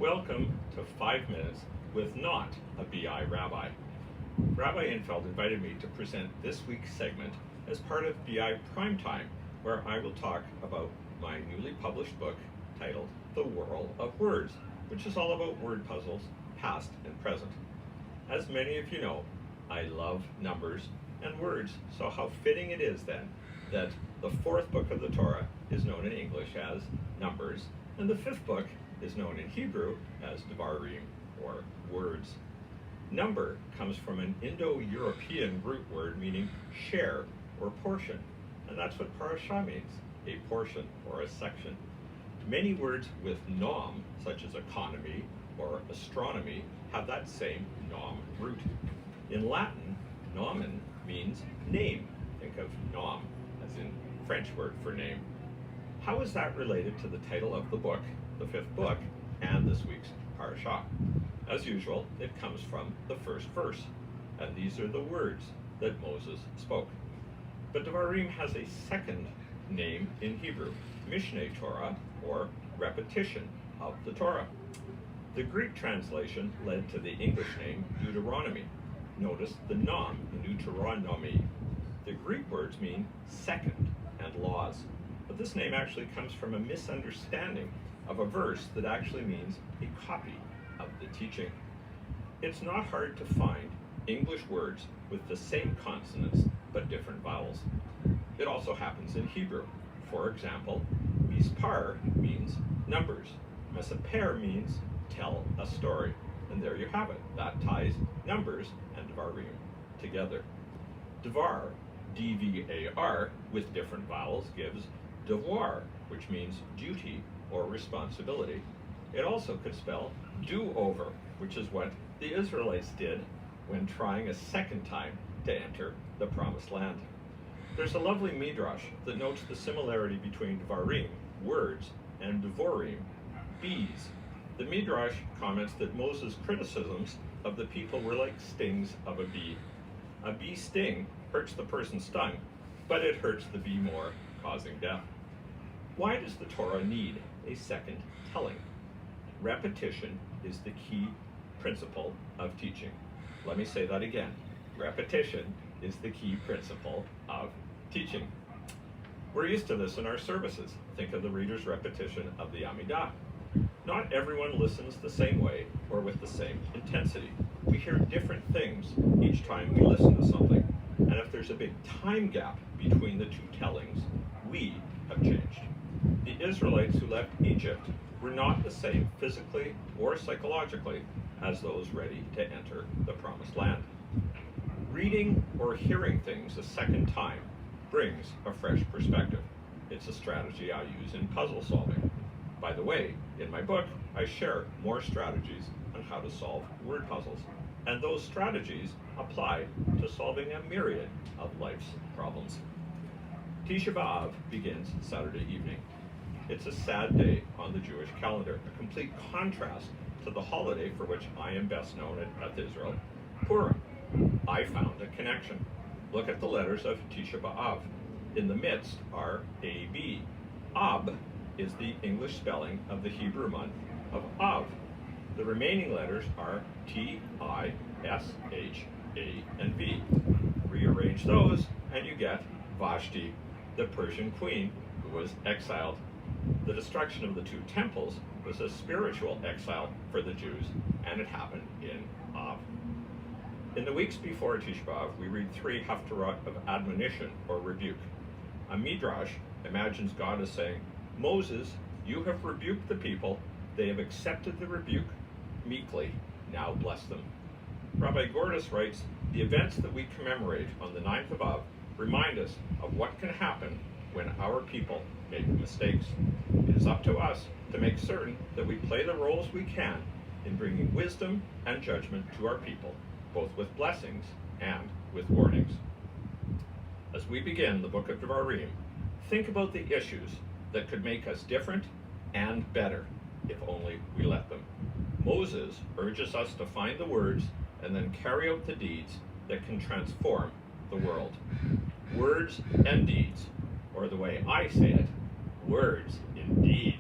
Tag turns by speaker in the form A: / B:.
A: Welcome to 5 Minutes with not a BI Rabbi. Rabbi Infeld invited me to present this week's segment as part of BI Primetime, where I will talk about my newly published book titled The Whirl of Words, which is all about word puzzles, past and present. As many of you know, I love numbers and words, so how fitting it is then that the fourth book of the Torah is known in English as Numbers, and the fifth book is known in Hebrew as Devarim, or words. Number comes from an Indo-European root word meaning share or portion, and that's what parashah means, a portion or a section. Many words with nom, such as economy or astronomy, have that same nom root. In Latin, nomen means name. Think of nom as in French word for name. How is that related to the title of the book, the fifth book, and this week's parashah? As usual, it comes from the first verse, and these are the words that Moses spoke. But Devarim has a second name in Hebrew, Mishneh Torah, or repetition of the Torah. The Greek translation led to the English name Deuteronomy. Notice the nom in Deuteronomy. The Greek words mean second and laws, but this name actually comes from a misunderstanding of a verse that actually means a copy of the teaching. It's not hard to find English words with the same consonants but different vowels. It also happens in Hebrew. For example, mispar means numbers. Mesaper means tell a story. And there you have it. That ties numbers and Devarim together. Devar, D-V-A-R, with different vowels gives devoir, which means duty or responsibility. It also could spell do-over, which is what the Israelites did when trying a second time to enter the Promised Land. There's a lovely midrash that notes the similarity between Devarim, words, and Devorim, bees. The midrash comments that Moses' criticisms of the people were like stings of a bee. A bee sting hurts the person stung, but it hurts the bee more, causing death. Why does the Torah need a second telling? Repetition is the key principle of teaching. Let me say that again. Repetition is the key principle of teaching. We're used to this in our services. Think of the reader's repetition of the Amidah. Not everyone listens the same way or with the same intensity. We hear different things each time we listen to something. And if there's a big time gap between the two tellings, we have changed. The Israelites who left Egypt were not the same physically or psychologically as those ready to enter the Promised Land. Reading or hearing things a second time brings a fresh perspective. It's a strategy I use in puzzle solving. By the way, in my book, I share more strategies on how to solve word puzzles, and those strategies apply to solving a myriad of life's problems. Tisha B'Av begins Saturday evening. It's a sad day on the Jewish calendar, a complete contrast to the holiday for which I am best known at Beth Israel, Purim. I found a connection. Look at the letters of Tisha B'Av. In the midst are A-B. Ab is the English spelling of the Hebrew month of Av. The remaining letters are T, I, S, H, A, and V. Rearrange those and you get Vashti, the Persian queen who was exiled. The destruction of the two temples was a spiritual exile for the Jews, and it happened in Av. In the weeks before Tisha B'Av, we read 3 haftarot of admonition or rebuke. A midrash imagines God as saying, Moses, you have rebuked the people. They have accepted the rebuke meekly. Now bless them. Rabbi Gordis writes, the events that we commemorate on the 9th of Av remind us of what can happen when our people make mistakes. It is up to us to make certain that we play the roles we can in bringing wisdom and judgment to our people, both with blessings and with warnings. As we begin the book of Devarim, think about the issues that could make us different and better if only we let them. Moses urges us to find the words and then carry out the deeds that can transform the world. Words and deeds, or the way I say it, words indeed.